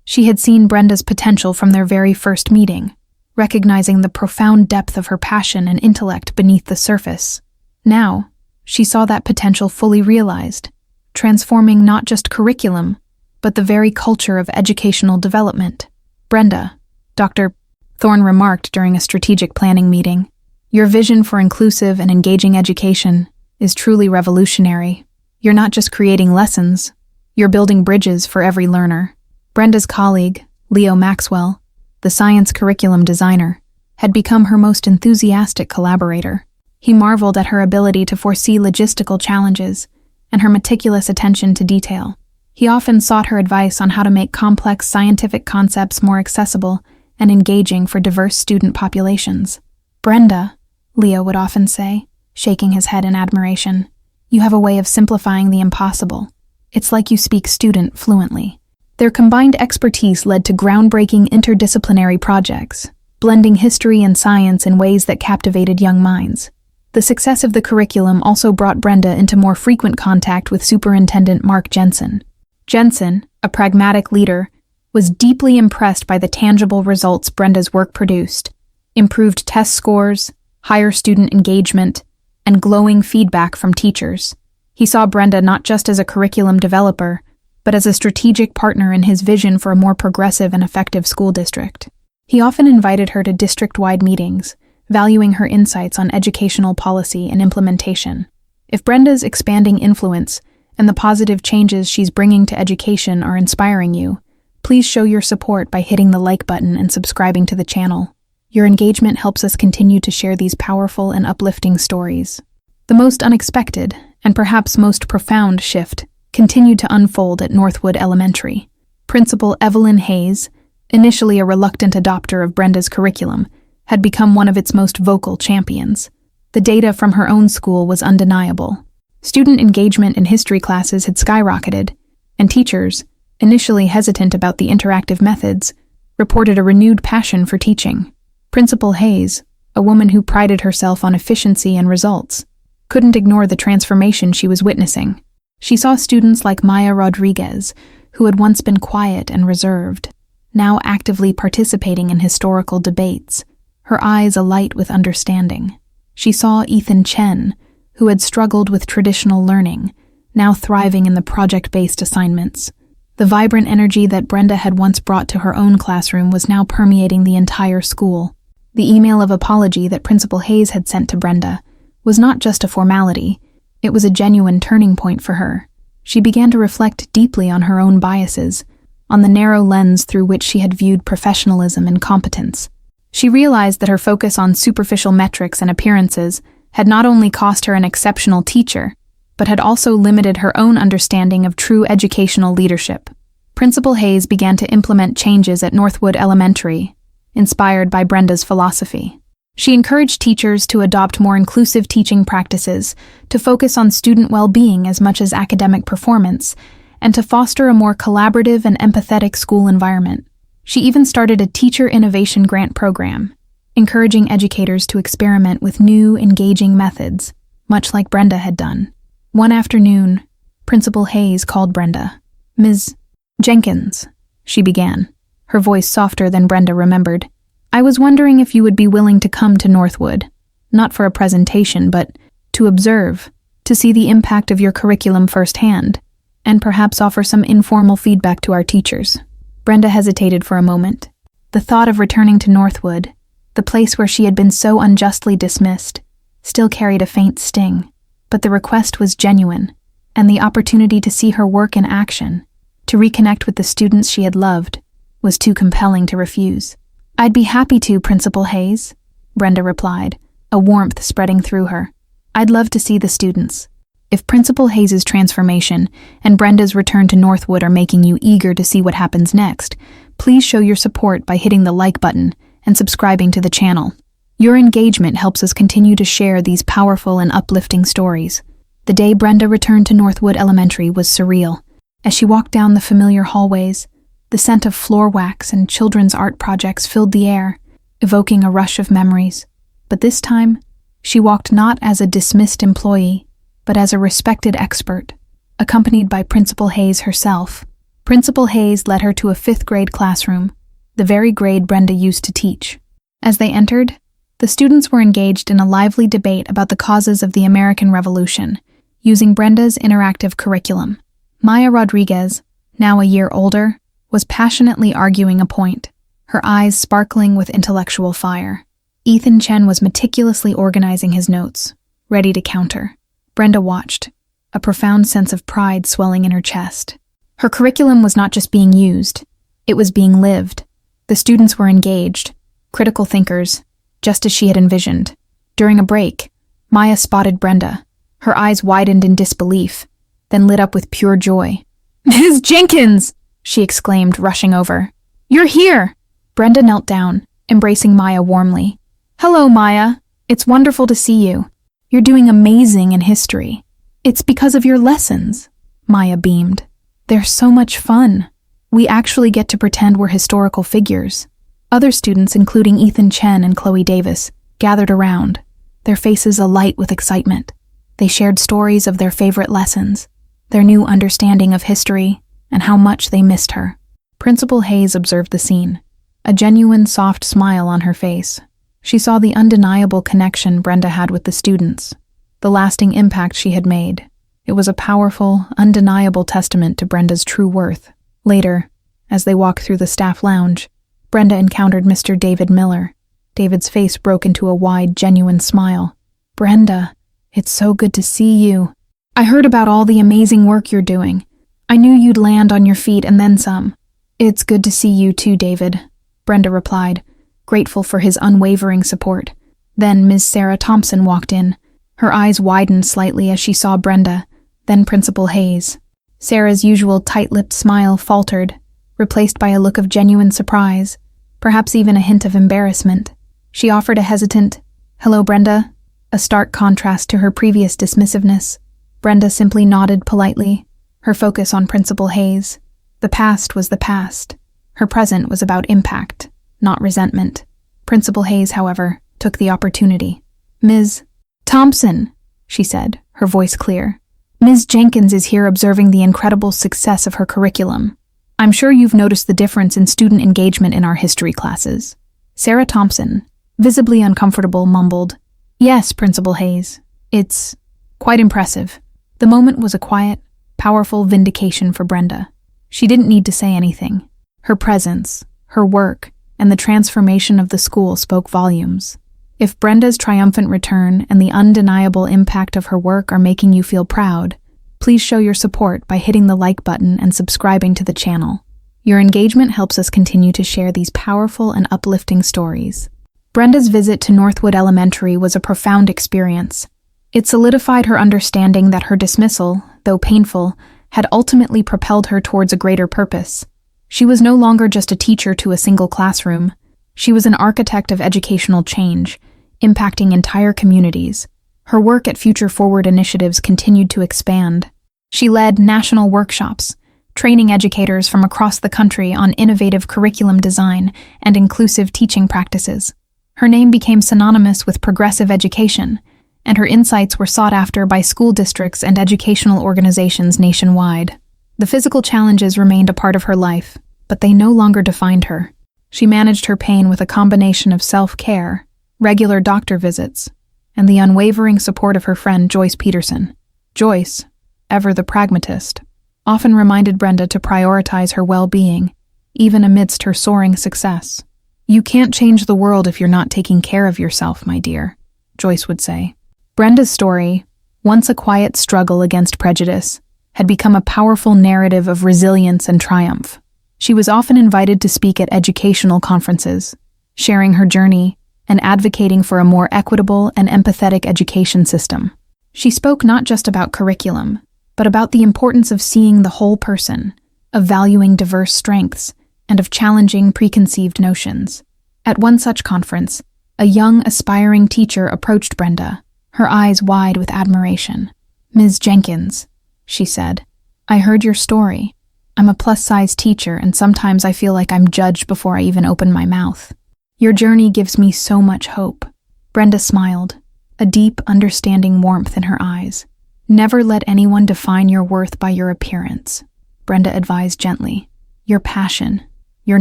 Speaker 1: She had seen Brenda's potential from their very first meeting, recognizing the profound depth of her passion and intellect beneath the surface. Now, she saw that potential fully realized, transforming not just curriculum, but the very culture of educational development. "Brenda," Dr. Thorne remarked during a strategic planning meeting, "your vision for inclusive and engaging education is truly revolutionary. You're not just creating lessons, you're building bridges for every learner." Brenda's colleague, Leo Maxwell, the science curriculum designer, had become her most enthusiastic collaborator. He marveled at her ability to foresee logistical challenges and her meticulous attention to detail. He often sought her advice on how to make complex scientific concepts more accessible and engaging for diverse student populations. "Brenda," Leo would often say, shaking his head in admiration, "you have a way of simplifying the impossible. It's like you speak student fluently." Their combined expertise led to groundbreaking interdisciplinary projects, blending history and science in ways that captivated young minds. The success of the curriculum also brought Brenda into more frequent contact with Superintendent Mark Jensen. Jensen, a pragmatic leader, was deeply impressed by the tangible results Brenda's work produced: improved test scores, higher student engagement, and glowing feedback from teachers. He saw Brenda not just as a curriculum developer, but as a strategic partner in his vision for a more progressive and effective school district. He often invited her to district-wide meetings, valuing her insights on educational policy and implementation. If Brenda's expanding influence and the positive changes she's bringing to education are inspiring you, please show your support by hitting the like button and subscribing to the channel. Your engagement helps us continue to share these powerful and uplifting stories. The most unexpected, and perhaps most profound shift, continued to unfold at Northwood Elementary. Principal Evelyn Hayes, initially a reluctant adopter of Brenda's curriculum, had become one of its most vocal champions. The data from her own school was undeniable. Student engagement in history classes had skyrocketed, and teachers, initially hesitant about the interactive methods, reported a renewed passion for teaching. Principal Hayes, a woman who prided herself on efficiency and results, couldn't ignore the transformation she was witnessing. She saw students like Maya Rodriguez, who had once been quiet and reserved, now actively participating in historical debates, her eyes alight with understanding. She saw Ethan Chen, who had struggled with traditional learning, now thriving in the project-based assignments. The vibrant energy that Brenda had once brought to her own classroom was now permeating the entire school. The email of apology that Principal Hayes had sent to Brenda was not just a formality, it was a genuine turning point for her. She began to reflect deeply on her own biases, on the narrow lens through which she had viewed professionalism and competence. She realized that her focus on superficial metrics and appearances had not only cost her an exceptional teacher, but had also limited her own understanding of true educational leadership. Principal Hayes began to implement changes at Northwood Elementary, inspired by Brenda's philosophy. She encouraged teachers to adopt more inclusive teaching practices, to focus on student well-being as much as academic performance, and to foster a more collaborative and empathetic school environment. She even started a teacher innovation grant program, encouraging educators to experiment with new, engaging methods, much like Brenda had done. One afternoon, Principal Hayes called Brenda. "Ms. Jenkins," she began, her voice softer than Brenda remembered. "I was wondering if you would be willing to come to Northwood, not for a presentation, but to observe, to see the impact of your curriculum firsthand, and perhaps offer some informal feedback to our teachers." Brenda hesitated for a moment. The thought of returning to Northwood, the place where she had been so unjustly dismissed, still carried a faint sting. But the request was genuine, and the opportunity to see her work in action, to reconnect with the students she had loved, was too compelling to refuse. "I'd be happy to, Principal Hayes," Brenda replied, a warmth spreading through her. "I'd love to see the students." If Principal Hayes' transformation and Brenda's return to Northwood are making you eager to see what happens next, please show your support by hitting the like button and subscribing to the channel. Your engagement helps us continue to share these powerful and uplifting stories. The day Brenda returned to Northwood Elementary was surreal. As she walked down the familiar hallways, the scent of floor wax and children's art projects filled the air, evoking a rush of memories. But this time, she walked not as a dismissed employee, but as a respected expert, accompanied by Principal Hayes herself. Principal Hayes led her to a 5th grade classroom, the very grade Brenda used to teach. As they entered, the students were engaged in a lively debate about the causes of the American Revolution, using Brenda's interactive curriculum. Maya Rodriguez, now a year older, was passionately arguing a point, her eyes sparkling with intellectual fire. Ethan Chen was meticulously organizing his notes, ready to counter. Brenda watched, a profound sense of pride swelling in her chest. Her curriculum was not just being used, it was being lived. The students were engaged, critical thinkers, just as she had envisioned. During a break, Maya spotted Brenda. Her eyes widened in disbelief, then lit up with pure joy. "Ms. Jenkins!" she exclaimed, rushing over. "You're here!" Brenda knelt down, embracing Maya warmly. "Hello, Maya. It's wonderful to see you. You're doing amazing in history." "It's because of your lessons," Maya beamed. "They're so much fun. We actually get to pretend we're historical figures." Other students, including Ethan Chen and Chloe Davis, gathered around, their faces alight with excitement. They shared stories of their favorite lessons, their new understanding of history, and how much they missed her. Principal Hayes observed the scene, a genuine soft smile on her face. She saw the undeniable connection Brenda had with the students, the lasting impact she had made. It was a powerful, undeniable testament to Brenda's true worth. Later, as they walked through the staff lounge, Brenda encountered Mr. David Miller. David's face broke into a wide, genuine smile. "Brenda, it's so good to see you. I heard about all the amazing work you're doing. I knew you'd land on your feet and then some." "It's good to see you too, David," Brenda replied, grateful for his unwavering support. Then Ms. Sarah Thompson walked in. Her eyes widened slightly as she saw Brenda, then Principal Hayes. Sarah's usual tight-lipped smile faltered, replaced by a look of genuine surprise, perhaps even a hint of embarrassment. She offered a hesitant, "Hello, Brenda," a stark contrast to her previous dismissiveness. Brenda simply nodded politely, her focus on Principal Hayes. The past was the past. Her present was about impact, not resentment. Principal Hayes, however, took the opportunity. "Ms. Thompson," she said, her voice clear. "Ms. Jenkins is here observing the incredible success of her curriculum. I'm sure you've noticed the difference in student engagement in our history classes." Sarah Thompson, visibly uncomfortable, mumbled, "Yes, Principal Hayes. It's quite impressive." The moment was a quiet, powerful vindication for Brenda. She didn't need to say anything. Her presence, her work, and the transformation of the school spoke volumes. If Brenda's triumphant return and the undeniable impact of her work are making you feel proud, please show your support by hitting the like button and subscribing to the channel. Your engagement helps us continue to share these powerful and uplifting stories. Brenda's visit to Northwood Elementary was a profound experience. It solidified her understanding that her dismissal, though painful, had ultimately propelled her towards a greater purpose. She was no longer just a teacher to a single classroom. She was an architect of educational change, impacting entire communities. Her work at Future Forward initiatives continued to expand. She led national workshops, training educators from across the country on innovative curriculum design and inclusive teaching practices. Her name became synonymous with progressive education, and her insights were sought after by school districts and educational organizations nationwide. The physical challenges remained a part of her life, but they no longer defined her. She managed her pain with a combination of self-care, regular doctor visits, and the unwavering support of her friend Joyce Peterson. Joyce, ever the pragmatist, often reminded Brenda to prioritize her well-being, even amidst her soaring success. "You can't change the world if you're not taking care of yourself, my dear," Joyce would say. Brenda's story, once a quiet struggle against prejudice, had become a powerful narrative of resilience and triumph. She was often invited to speak at educational conferences, sharing her journey and advocating for a more equitable and empathetic education system. She spoke not just about curriculum, but about the importance of seeing the whole person, of valuing diverse strengths, and of challenging preconceived notions. At one such conference, a young, aspiring teacher approached Brenda, her eyes wide with admiration. "Ms. Jenkins," she said, "I heard your story. I'm a plus-size teacher, and sometimes I feel like I'm judged before I even open my mouth. Your journey gives me so much hope." Brenda smiled, a deep, understanding warmth in her eyes. "Never let anyone define your worth by your appearance," Brenda advised gently. "Your passion, your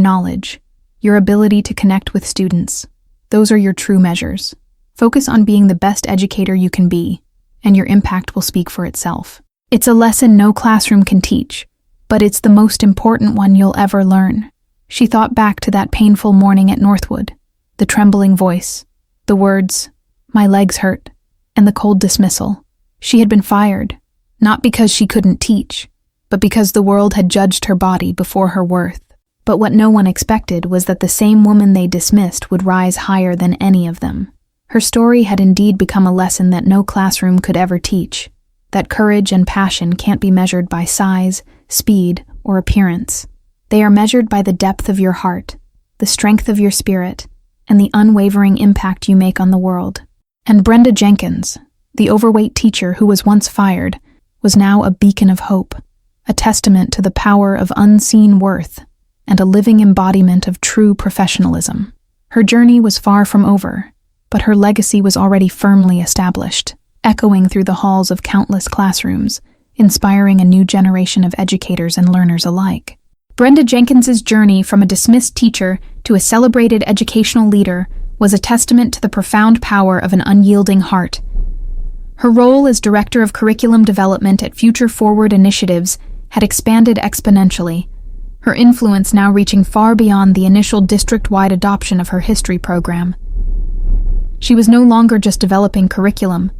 Speaker 1: knowledge, your ability to connect with students, those are your true measures. Focus on being the best educator you can be, and your impact will speak for itself. It's a lesson no classroom can teach, but it's the most important one you'll ever learn." She thought back to that painful morning at Northwood, the trembling voice, the words, "My legs hurt," and the cold dismissal. She had been fired, not because she couldn't teach, but because the world had judged her body before her worth. But what no one expected was that the same woman they dismissed would rise higher than any of them. Her story had indeed become a lesson that no classroom could ever teach, that courage and passion can't be measured by size, speed, or appearance. They are measured by the depth of your heart, the strength of your spirit, and the unwavering impact you make on the world. And Brenda Jenkins, the overweight teacher who was once fired, was now a beacon of hope, a testament to the power of unseen worth, and a living embodiment of true professionalism. Her journey was far from over, but her legacy was already firmly established, echoing through the halls of countless classrooms, inspiring a new generation of educators and learners alike. Brenda Jenkins's journey from a dismissed teacher to a celebrated educational leader was a testament to the profound power of an unyielding heart. Her role as Director of Curriculum Development at Future Forward Initiatives had expanded exponentially, her influence now reaching far beyond the initial district-wide adoption of her history program. She was no longer just developing curriculum.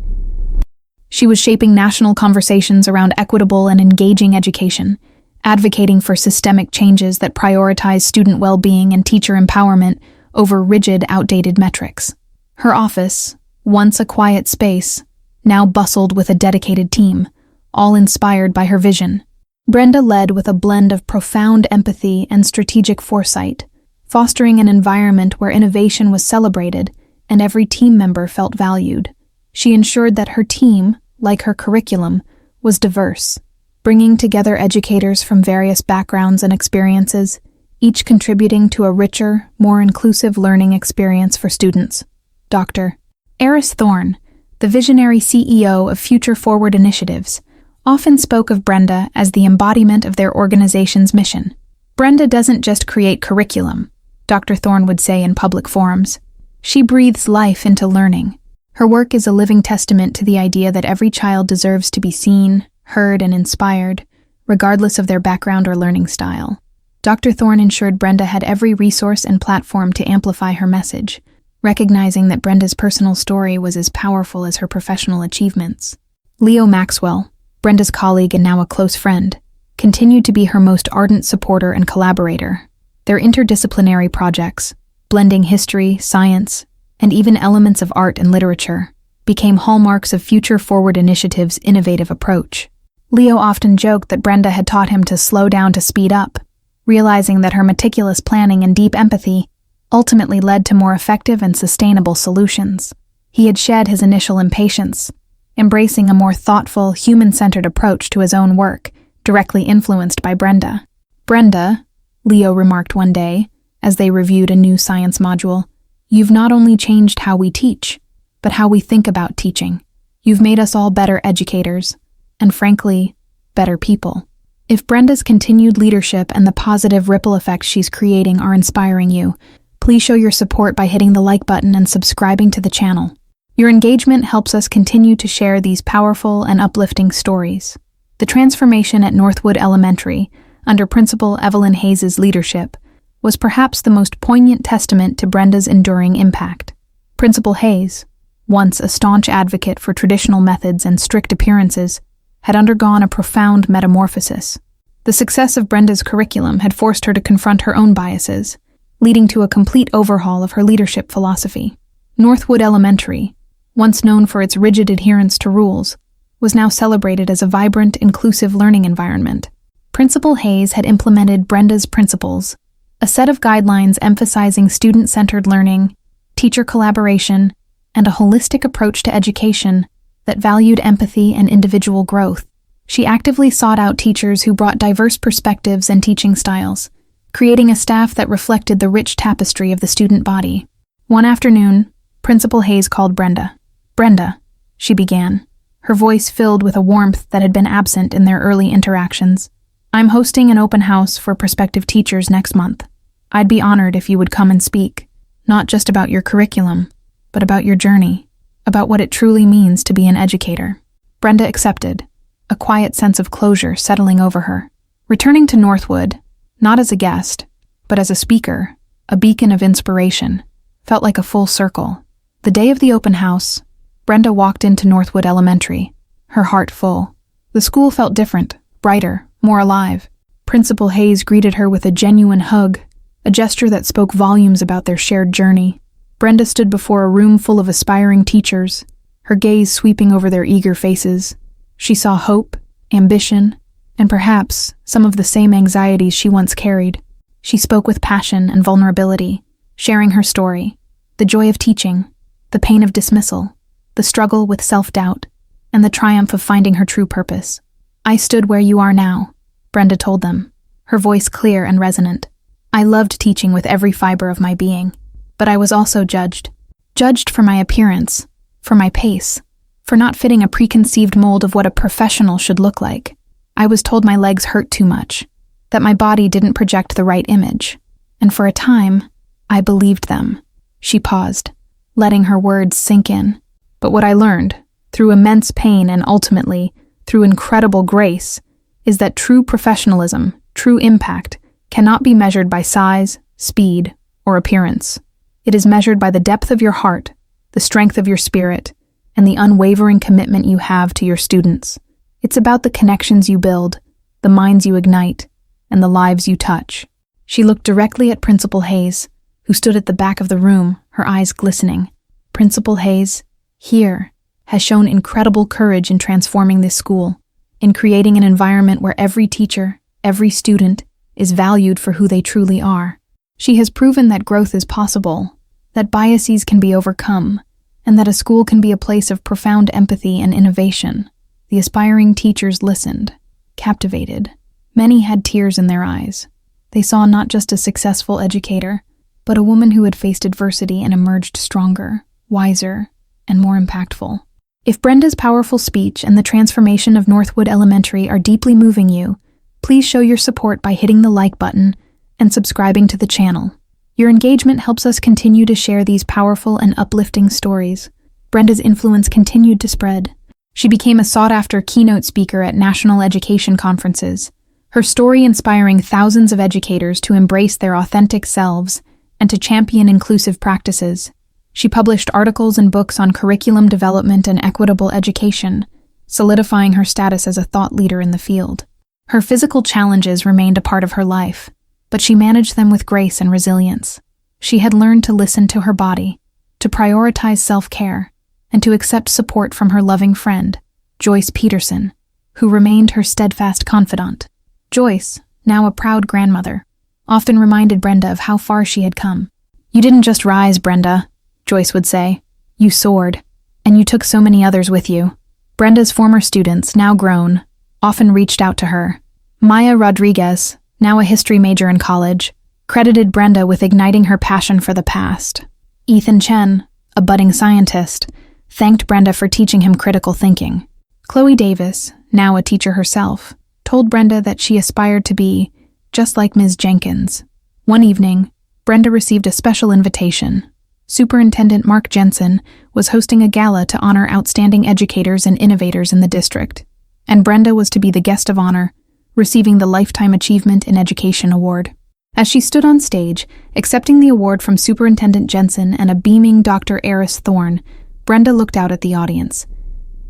Speaker 1: She was shaping national conversations around equitable and engaging education, advocating for systemic changes that prioritize student well-being and teacher empowerment over rigid, outdated metrics. Her office, once a quiet space, now bustled with a dedicated team, all inspired by her vision. Brenda led with a blend of profound empathy and strategic foresight, fostering an environment where innovation was celebrated and every team member felt valued. She ensured that her team, like her curriculum, was diverse, bringing together educators from various backgrounds and experiences, each contributing to a richer, more inclusive learning experience for students. Dr. Eris Thorne, the visionary CEO of Future Forward Initiatives, often spoke of Brenda as the embodiment of their organization's mission. Brenda doesn't just create curriculum, Dr. Thorne would say in public forums. She breathes life into learning. Her work is a living testament to the idea that every child deserves to be seen, heard, and inspired, regardless of their background or learning style. Dr. Thorne ensured Brenda had every resource and platform to amplify her message, recognizing that Brenda's personal story was as powerful as her professional achievements. Leo Maxwell, Brenda's colleague and now a close friend, continued to be her most ardent supporter and collaborator. Their interdisciplinary projects, blending history, science, and even elements of art and literature, became hallmarks of Future Forward Initiative's innovative approach. Leo often joked that Brenda had taught him to slow down to speed up, realizing that her meticulous planning and deep empathy ultimately led to more effective and sustainable solutions. He had shed his initial impatience, embracing a more thoughtful, human-centered approach to his own work, directly influenced by Brenda. "Brenda," Leo remarked one day, as they reviewed a new science module, "you've not only changed how we teach, but how we think about teaching. You've made us all better educators, and frankly, better people." If Brenda's continued leadership and the positive ripple effects she's creating are inspiring you, please show your support by hitting the like button and subscribing to the channel. Your engagement helps us continue to share these powerful and uplifting stories. The transformation at Northwood Elementary, under Principal Evelyn Hayes' leadership, was perhaps the most poignant testament to Brenda's enduring impact. Principal Hayes, once a staunch advocate for traditional methods and strict appearances, had undergone a profound metamorphosis. The success of Brenda's curriculum had forced her to confront her own biases, leading to a complete overhaul of her leadership philosophy. Northwood Elementary, once known for its rigid adherence to rules, was now celebrated as a vibrant, inclusive learning environment. Principal Hayes had implemented Brenda's principles, a set of guidelines emphasizing student-centered learning, teacher collaboration, and a holistic approach to education that valued empathy and individual growth. She actively sought out teachers who brought diverse perspectives and teaching styles, creating a staff that reflected the rich tapestry of the student body. One afternoon, Principal Hayes called Brenda. "Brenda," she began, her voice filled with a warmth that had been absent in their early interactions. "I'm hosting an open house for prospective teachers next month. I'd be honored if you would come and speak, not just about your curriculum, but about your journey, about what it truly means to be an educator." Brenda accepted, a quiet sense of closure settling over her. Returning to Northwood, not as a guest, but as a speaker, a beacon of inspiration, felt like a full circle. The day of the open house, Brenda walked into Northwood Elementary, her heart full. The school felt different, brighter, more alive. Principal Hayes greeted her with a genuine hug, a gesture that spoke volumes about their shared journey. Brenda stood before a room full of aspiring teachers, her gaze sweeping over their eager faces. She saw hope, ambition, and perhaps some of the same anxieties she once carried. She spoke with passion and vulnerability, sharing her story, the joy of teaching, the pain of dismissal, the struggle with self-doubt, and the triumph of finding her true purpose. "I stood where you are now," Brenda told them, her voice clear and resonant. "I loved teaching with every fiber of my being, but I was also judged. Judged for my appearance, for my pace, for not fitting a preconceived mold of what a professional should look like. I was told my legs hurt too much, that my body didn't project the right image, and for a time, I believed them." She paused, letting her words sink in. "But what I learned, through immense pain and ultimately, through incredible grace, is that true professionalism, true impact, cannot be measured by size, speed, or appearance. It is measured by the depth of your heart, the strength of your spirit, and the unwavering commitment you have to your students. It's about the connections you build, the minds you ignite, and the lives you touch. She looked directly at Principal Hayes, who stood at the back of the room, her eyes glistening. Principal Hayes, here, has shown incredible courage in transforming this school, in creating an environment where every teacher, every student, is valued for who they truly are. She has proven that growth is possible, that biases can be overcome, and that a school can be a place of profound empathy and innovation. The aspiring teachers listened, captivated. Many had tears in their eyes. They saw not just a successful educator, but a woman who had faced adversity and emerged stronger, wiser, and more impactful. If Brenda's powerful speech and the transformation of Northwood Elementary are deeply moving you, please show your support by hitting the like button and subscribing to the channel. Your engagement helps us continue to share these powerful and uplifting stories. Brenda's influence continued to spread. She became a sought-after keynote speaker at national education conferences, her story inspiring thousands of educators to embrace their authentic selves and to champion inclusive practices. She published articles and books on curriculum development and equitable education, solidifying her status as a thought leader in the field. Her physical challenges remained a part of her life, but she managed them with grace and resilience. She had learned to listen to her body, to prioritize self-care, and to accept support from her loving friend, Joyce Peterson, who remained her steadfast confidant. Joyce, now a proud grandmother, often reminded Brenda of how far she had come. "You didn't just rise, Brenda," Joyce would say. "You soared, and you took so many others with you." Brenda's former students, now grown, often reached out to her. Maya Rodriguez, now a history major in college, credited Brenda with igniting her passion for the past. Ethan Chen, a budding scientist, thanked Brenda for teaching him critical thinking. Chloe Davis, now a teacher herself, told Brenda that she aspired to be just like Ms. Jenkins. One evening, Brenda received a special invitation. Superintendent Mark Jensen was hosting a gala to honor outstanding educators and innovators in the district, and Brenda was to be the guest of honor, receiving the Lifetime Achievement in Education Award. As she stood on stage, accepting the award from Superintendent Jensen and a beaming Dr. Eris Thorne, Brenda looked out at the audience.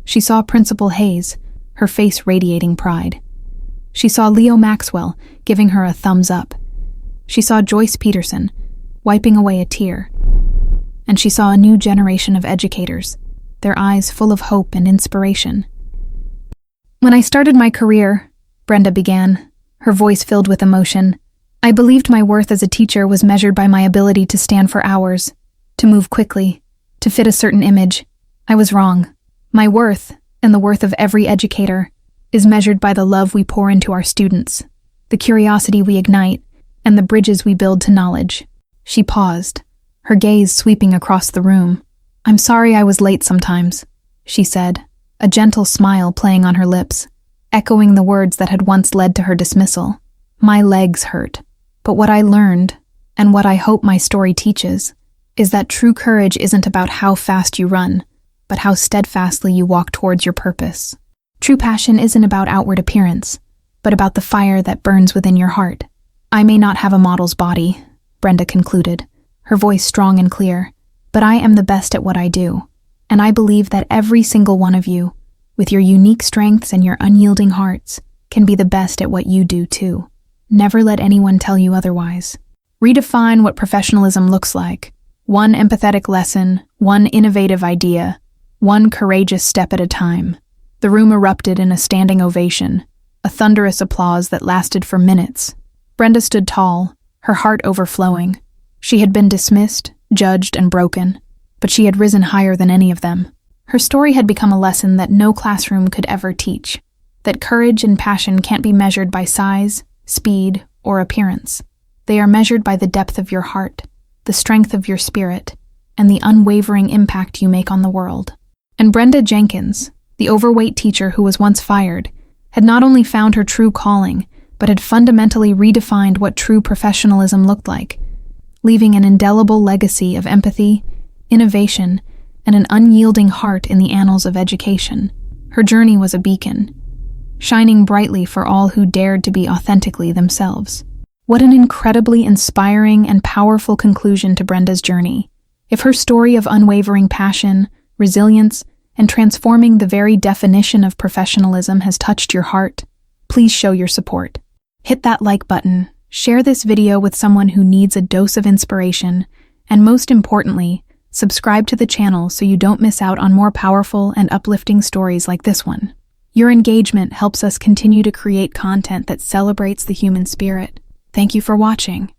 Speaker 1: She saw Principal Hayes, her face radiating pride. She saw Leo Maxwell, giving her a thumbs up. She saw Joyce Peterson, wiping away a tear. And she saw a new generation of educators, their eyes full of hope and inspiration. "When I started my career," Brenda began, her voice filled with emotion, "I believed my worth as a teacher was measured by my ability to stand for hours, to move quickly, to fit a certain image. I was wrong. My worth, and the worth of every educator, is measured by the love we pour into our students, the curiosity we ignite, and the bridges we build to knowledge." She paused, her gaze sweeping across the room. "I'm sorry I was late sometimes," she said, a gentle smile playing on her lips, echoing the words that had once led to her dismissal. "My legs hurt. But what I learned, and what I hope my story teaches, is that true courage isn't about how fast you run, but how steadfastly you walk towards your purpose. True passion isn't about outward appearance, but about the fire that burns within your heart." "I may not have a model's body," Brenda concluded, her voice strong and clear, "but I am the best at what I do, and I believe that every single one of you, with your unique strengths and your unyielding hearts, can be the best at what you do too. Never let anyone tell you otherwise. Redefine what professionalism looks like. One empathetic lesson, one innovative idea, one courageous step at a time." The room erupted in a standing ovation, a thunderous applause that lasted for minutes. Brenda stood tall, her heart overflowing. She had been dismissed, judged, and broken, but she had risen higher than any of them. Her story had become a lesson that no classroom could ever teach, that courage and passion can't be measured by size, speed, or appearance. They are measured by the depth of your heart, the strength of your spirit, and the unwavering impact you make on the world. And Brenda Jenkins, the overweight teacher who was once fired, had not only found her true calling, but had fundamentally redefined what true professionalism looked like, leaving an indelible legacy of empathy, innovation, and an unyielding heart in the annals of education. Her journey was a beacon, shining brightly for all who dared to be authentically themselves. What an incredibly inspiring and powerful conclusion to Brenda's journey. If her story of unwavering passion, resilience, and transforming the very definition of professionalism has touched your heart, please show your support. Hit that like button, share this video with someone who needs a dose of inspiration, and most importantly, subscribe to the channel so you don't miss out on more powerful and uplifting stories like this one. Your engagement helps us continue to create content that celebrates the human spirit. Thank you for watching.